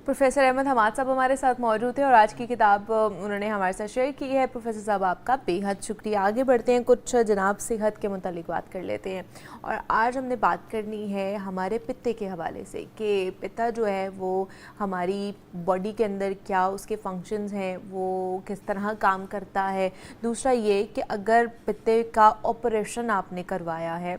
Professor Ahmad Hammad साहब हमारे साथ मौजूद थे और आज की किताब उन्होंने हमारे साथ शेयर की है। प्रोफेसर साहब आपका बेहद शुक्रिया। आगे बढ़ते हैं, कुछ जनाब सेहत के मुतालिक बात कर लेते हैं। और आज हमने बात करनी है हमारे पित्ते के हवाले से कि पित्ता जो है वो हमारी बॉडी के अंदर क्या उसके फंक्शंस हैं, वो किस तरह काम करता है। दूसरा ये कि अगर पित्ते का ऑपरेशन आपने करवाया है,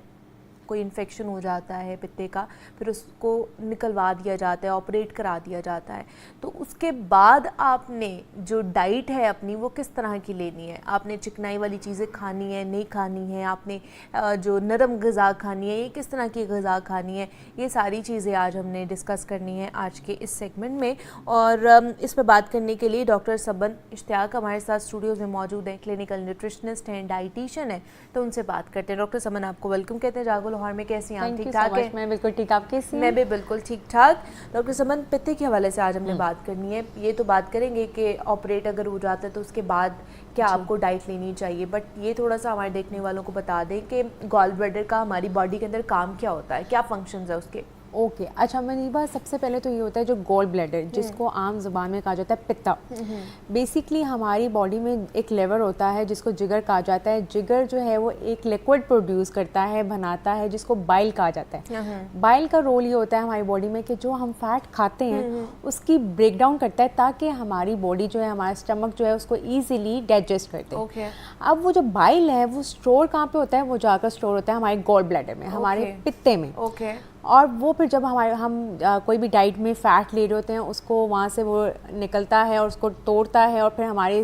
कोई इन्फेक्शन हो जाता है पित्ते का, फिर उसको निकलवा दिया जाता है, ऑपरेट करा दिया जाता है, तो उसके बाद आपने जो डाइट है अपनी वो किस तरह की लेनी है। आपने चिकनाई वाली चीज़ें खानी है, नहीं खानी है, आपने जो नरम ग़िज़ा खानी है, ये किस तरह की ग़िज़ा खानी है, ये सारी चीज़ें आज हमने डिस्कस करनी है आज के इस सेगमेंट में। और इस पर बात करने के लिए डॉक्टर सबन इश्तियाक हमारे साथ स्टूडियोज़ में मौजूद हैं। क्लिनिकल न्यूट्रिशनिस्ट हैं, डाइटिशियन है, तो उनसे बात करते हैं। डॉक्टर सबन आपको वेलकम कहते हैं जागो लाहौर में। कैसी हैं आप? ठीक ठाक है? मैं बिल्कुल ठीक, आप कैसी हैं? मैं भी बिल्कुल ठीक ठाक। डॉक्टर समन, पित्ते के हवाले से आज हमने बात करनी है। ये तो बात करेंगे कि ऑपरेट अगर हो जाता है तो उसके बाद क्या आपको डाइट लेनी चाहिए, बट ये थोड़ा सा हमारे देखने वालों को बता दें कि गॉल ब्लैडर का हमारी बॉडी के अंदर काम क्या होता है, क्या फंक्शंस है उसके। ओके अच्छा मनीबा, सबसे पहले तो ये होता है जो गॉल ब्लैडर, जिसको आम जुबान में कहा जाता है पित्ता। बेसिकली हमारी बॉडी में एक लेवर होता है जिसको जिगर कहा जाता है। जिगर जो है वो एक लिक्विड प्रोड्यूस करता है, बनाता है, जिसको बाइल कहा जाता है। बाइल का रोल ये होता है हमारी बॉडी में कि जो हम फैट खाते हैं उसकी ब्रेक डाउन करता है, ताकि हमारी बॉडी जो है, हमारा स्टमक जो है, उसको ईजिली डाइजेस्ट करते हैं। अब वो जो बाइल है वो स्टोर कहाँ पे होता है? वो जाकर स्टोर होता है हमारे गॉल ब्लैडर में, हमारे पित्ते में। और वो फिर जब हम कोई भी डाइट में फ़ैट ले रहे होते हैं, उसको वहाँ से वो निकलता है और उसको तोड़ता है और फिर हमारे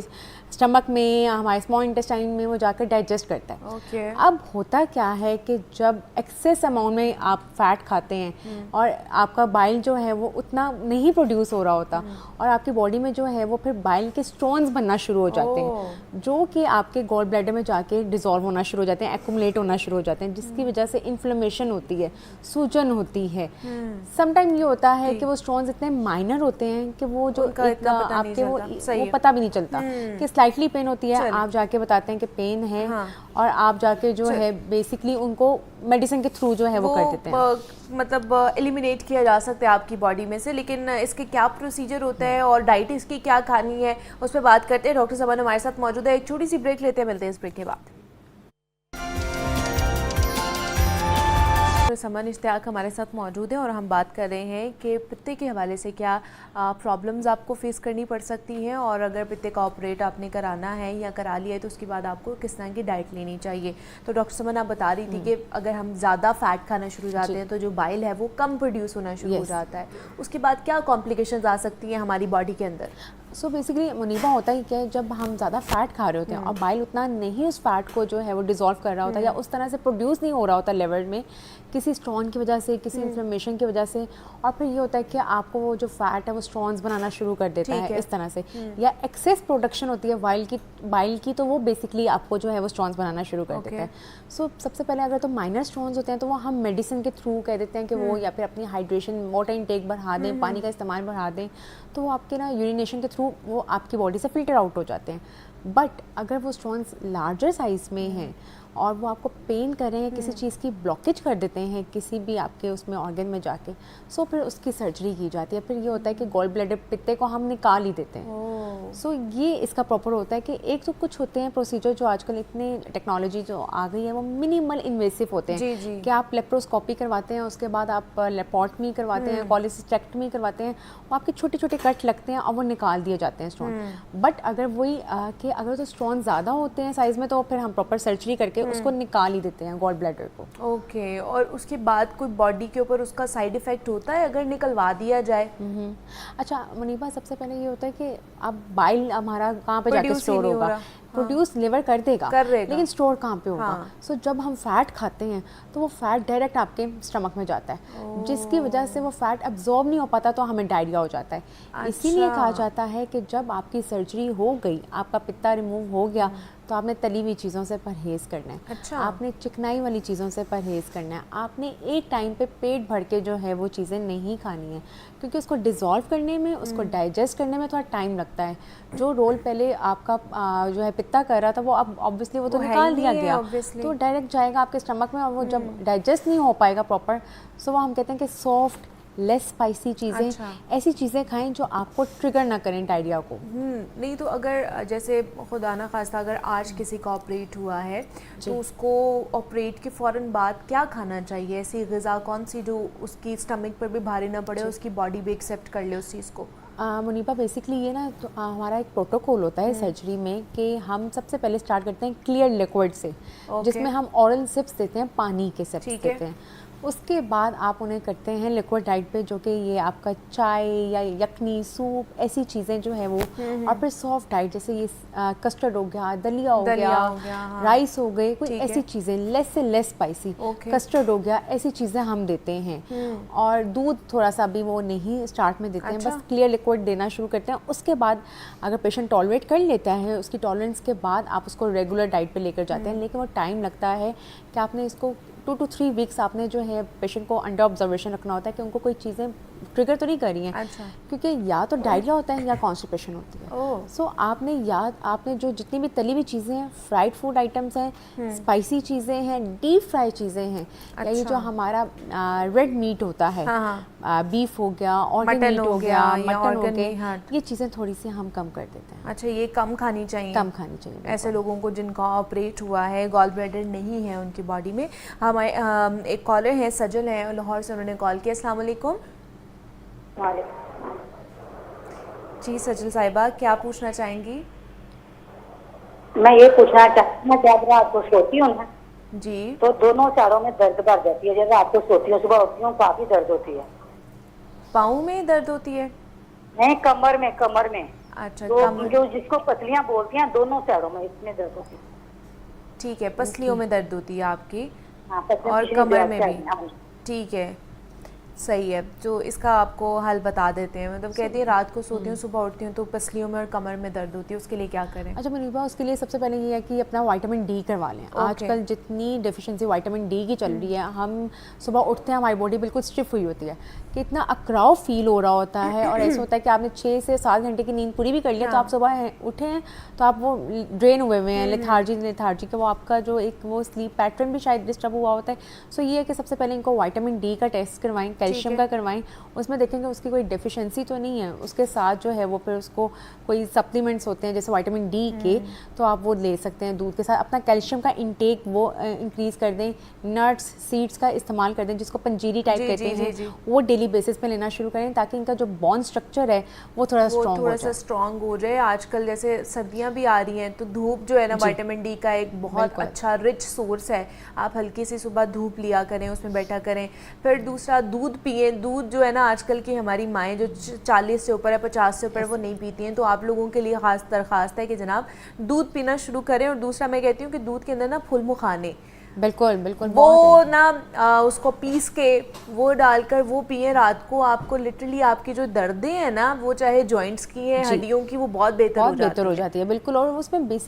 स्टमक में, हमारे स्मॉल इंटेस्टाइन में वो जाकर डाइजेस्ट करता है। अब होता क्या है कि जब एक्सेस अमाउंट में आप फ़ैट खाते हैं और आपका बाइल जो है वो उतना नहीं प्रोड्यूस हो रहा होता, और आपकी बॉडी में जो है वो फिर बाइल के स्टोन्स बनना शुरू हो जाते हैं, जो कि आपके गॉल ब्लैडर में जाके डिज़ोल्व होना शुरू हो जाते हैं, एक्यूमुलेट होना शुरू हो जाते हैं, जिसकी वजह से इन्फ्लेमेशन होती है, सूजन होती है। समटाइम ये होता है कि वो स्टोन्स इतने माइनर होते हैं कि वो जो आपके वो पता भी नहीं चलता कि स्लाइटली पेन होती है, आप जाके बताते हैं कि पेन है, और आप जाके जो है बेसिकली उनको मेडिसिन के थ्रू जो है वो कर देते हैं, मतलब एलिमिनेट किया जा सकता है आपकी बॉडी में से। लेकिन इसके क्या प्रोसीजर होता है और डाइट इसकी क्या खानी है, उस पर बात करते हैं। डॉक्टर सबन हमारे साथ मौजूद है। एक छोटी सी ब्रेक लेते हैं, मिलते हैं इस ब्रेक के बाद। समन इश्तियाक हमारे साथ मौजूद है और हम बात कर रहे हैं कि पित्ते के हवाले से क्या प्रॉब्लम्स आपको फेस करनी पड़ सकती हैं, और अगर पित्ते का ऑपरेट आपने कराना है या करा लिया है तो उसके बाद आपको किस तरह की डाइट लेनी चाहिए। तो डॉक्टर समन आप बता रही थी कि अगर हम ज़्यादा फैट खाना शुरू हो जाते हैं तो जो बाइल है वो कम प्रोड्यूस होना शुरू हो जाता है, उसके बाद क्या कॉम्प्लिकेशंस आ सकती हैं हमारी बॉडी के अंदर? सो बेसिकली मुनीबा होता ही क्या है, जब हम ज़्यादा फैट खा रहे होते हैं और बाइल उतना नहीं उस फैट को जो है वो डिज़ोल्व कर रहा होता है, या उस तरह से प्रोड्यूस नहीं हो रहा होता लेवल में, किसी स्टोन की वजह से, किसी इन्फ्लेमेशन की वजह से, और फिर ये होता है कि आपको वो जो फैट है वो स्टोन्स बनाना शुरू कर देता है इस तरह से, या एक्सेस प्रोडक्शन होती है बाइल की, तो वो बेसिकली आपको जो है वो स्टोन्स बनाना शुरू कर देता है। सो सबसे पहले अगर तो माइनर स्टोन्स होते हैं तो वो हम मेडिसिन के थ्रू कह देते हैं कि वो, या फिर अपनी हाइड्रेशन, वाटर इनटेक बढ़ा दें, पानी का इस्तेमाल बढ़ा दें, तो वो आपके ना यूरिनेशन के थ्रू वो आपकी बॉडी से फिल्टर आउट हो जाते हैं। बट अगर वो स्टोन्स लार्जर साइज़ में हैं और वो आपको पेन कर रहे हैं, किसी चीज़ की ब्लॉकेज कर देते हैं किसी भी आपके उसमें ऑर्गन में जाके, सो फिर उसकी सर्जरी की जाती है। फिर ये होता है कि गॉल ब्लैडर, पित्ते को हम निकाल ही देते हैं। सो ये इसका प्रॉपर होता है कि एक तो कुछ होते हैं प्रोसीजर जो आजकल इतने टेक्नोलॉजी जो आ गई है वो मिनिमल इन्वेसिव होते हैं, कि आप लेप्रोस्कोपी करवाते हैं, उसके बाद आप लेपोटमी करवाते हैं, कॉलेसिस्टेक्टमी करवाते हैं, वो आपके छोटे छोटे कट लगते हैं और वो निकाल दिए जाते हैं स्टोन। बट अगर वही कि अगर तो स्टोन ज़्यादा होते हैं साइज़ में, तो फिर हम प्रॉपर सर्जरी करके उसको निकाल ही देते हैं गॉल ब्लैडर को। ओके, और उसके बाद कोई बॉडी के ऊपर उसका साइड इफेक्ट होता है अगर निकलवा दिया जाए? अच्छा मुनीबा, सबसे पहले ये होता है कि अब बाइल हमारा कहाँ पे जाके स्टोर होगा? प्रोड्यूस लिवर कर देगा, लेकिन स्टोर कहाँ पे होगा? सो जब हम फैट खाते हैं तो वो फैट डायरेक्ट आपके स्टमक में जाता है, जिसकी वजह से वो फैट अब्जॉर्ब नहीं हो पाता, तो हमें डायरिया हो जाता है। इसीलिए कहा जाता है कि जब आपकी सर्जरी हो गई, आपका पित्ता रिमूव हो गया, तो आपने तली हुई चीज़ों से परहेज़ करना है। आपने चिकनाई वाली चीज़ों से परहेज़ करना है। आपने एक टाइम पे पेट भर के जो है वो चीज़ें नहीं खानी है, क्योंकि उसको डिज़ोल्व करने में, उसको डाइजेस्ट करने में थोड़ा टाइम लगता है। जो रोल पहले आपका जो है पित्ता कर रहा था, वो अब ऑब्वियसली वो तो निकाल दिया गया, तो डायरेक्ट जाएगा आपके स्टमक में, और वो जब डाइजेस्ट नहीं हो पाएगा प्रॉपर, सो वो हम कहते हैं कि सॉफ्ट लेस स्पाइसी चीज़ें, अच्छा। ऐसी चीज़ें खाएं जो आपको ट्रिगर ना करें डायरिया को। नहीं तो अगर जैसे खुदा ना खास्ता अगर आज किसी का ऑपरेट हुआ है तो उसको ऑपरेट के फ़ौरन बाद क्या खाना चाहिए? ऐसी ग़िज़ा कौन सी जो उसकी स्टमक पर भी भारी ना पड़े, उसकी बॉडी भी एक्सेप्ट कर ले उस चीज़ को? मुनीबा बेसिकली ये ना तो हमारा एक प्रोटोकॉल होता है सर्जरी में कि हम सबसे पहले स्टार्ट करते हैं क्लियर लिक्विड से, जिसमें हम ऑरल सिप्स देते हैं, पानी के सिप्स देते हैं। उसके बाद आप उन्हें करते हैं लिक्विड डाइट पे, जो कि ये आपका चाय या यखनी सूप ऐसी चीज़ें जो है वो, और फिर सॉफ्ट डाइट जैसे ये कस्टर्ड हो गया, दलिया हो गया, हाँ। राइस हो गए, कोई ऐसी चीज़ें लेस से लेस स्पाइसी, कस्टर्ड हो गया, ऐसी चीज़ें हम देते हैं। और दूध थोड़ा सा भी वो नहीं स्टार्ट में देते हैं, बस क्लियर लिक्विड देना शुरू करते हैं। उसके बाद अगर पेशेंट टॉलरेट कर लेता है, उसकी टॉलरेंस के बाद आप उसको रेगुलर डाइट पे लेकर जाते हैं, लेकिन वो टाइम लगता है कि आपने इसको 2 to 3 वीक्स आपने जो है पेशेंट को अंडर ऑब्जर्वेशन रखना होता है कि उनको कोई चीज़ें ट्रिगर तो नहीं कर रही हैं। अच्छा। क्योंकि या तो डायरिया होता है या कॉन्स्टिपेशन होती है। सो आपने जो जितनी भी तली हुई चीज़ें हैं, फ्राइड फूड आइटम्स हैं, स्पाइसी चीज़ें हैं, डीप फ्राई चीज़ें हैं, या ये जो हमारा रेड मीट होता है, बीफ हो गया, ऑर्गन मीट हो गया, मटन हो गया, ये चीज़ें थोड़ी सी हम कम कर देते हैं। अच्छा, ये कम खानी चाहिए? कम खानी चाहिए ऐसे लोगों को जिनका ऑपरेट हुआ है, गॉल ब्लैडर नहीं है उनकी बॉडी में। हमारे एक कॉलर हैं, सजल हैं लाहौर से, उन्होंने कॉल किया। अस्सलाम वालेकुम। जी सजल साहिबा, क्या पूछना चाहेंगी? मैं ये पूछना चाहती हूँ, जब रात को सोती हूँ ना जी तो दोनों चारों में दर्द बढ़ जाती है। जब रात को सोती हूँ, सुबह उठती हूँ, काफी दर्द होती है। पाँव में दर्द होती है? नहीं, कमर में, कमर में। अच्छा, तो जो जिसको पसलियाँ बोलती हैं, दोनों चारों में इसमें दर्द होती है। ठीक है, पसलियों में दर्द होती है आपकी, हाँ, और कमर में भी। ठीक है, सही है। तो इसका आपको हल बता देते हैं। मतलब कहती है रात को सोती हूँ, सुबह उठती हूँ तो पसलियों में और कमर में दर्द होती है, उसके लिए क्या करें? अच्छा मुनीबा, उसके लिए सबसे पहले ये है कि अपना विटामिन डी करवा लें। आजकल जितनी डेफिशिएंसी विटामिन डी की चल रही है, हम सुबह उठते हैं हमारी बॉडी बिल्कुल स्टिफ हुई होती है, कि इतना अकड़ाव फील हो रहा होता है, और ऐसा होता है कि आपने 6 से 7 घंटे की नींद पूरी भी कर लिया, तो आप सुबह उठे हैं तो आप वो ड्रेन हुए हुए हैं, लेथार्जी का वो आपका जो एक वो स्लीप पैटर्न भी शायद डिस्टर्ब हुआ होता है। सो ये है कि सबसे पहले इनको विटामिन डी का टेस्ट करवाएं, कैल्शियम का करवाएं, उसमें देखेंगे उसकी कोई डेफिशिएंसी तो नहीं है। उसके साथ जो है वो फिर उसको कोई सप्लीमेंट्स होते हैं जैसे विटामिन डी के, तो आप वो ले सकते हैं दूध के साथ। अपना कैल्शियम का इंटेक वो इंक्रीज़ कर दें, नट्स सीड्स का इस्तेमाल कर दें, जिसको पंजीरी टाइप कहते हैं, वो डेली बेसिस पे लेना शुरू करें, ताकि इनका जो बोन स्ट्रक्चर है वो थोड़ा स्ट्रॉन्ग हो जाए। आजकल जैसे सर्दियाँ भी आ रही हैं तो धूप जो है ना विटामिन डी का एक बहुत अच्छा रिच सोर्स है। आप हल्की सी सुबह धूप लिया करें, उसमें बैठा करें। फिर दूसरा, दूध पिए। दूध जो है ना आजकल की हमारी माएँ जो 40 से ऊपर है, 50 से ऊपर, वो नहीं पीती हैं, तो आप लोगों के लिए खास दरख्वास्त है कि जनाब दूध पीना शुरू करें। और दूसरा मैं कहती हूँ कि दूध के अंदर ना फुल मुखाने, बिल्कुल बिल्कुल वो ना उसको पीस के वो डालकर वो पिए रात को। आपको लिटरली आपकी जो दर्दें हैं ना, वो चाहे जॉइंट्स की हैं, हड्डियों की, वो बहुत बेहतर हो जाती है। बिल्कुल। और उसमें बेसिक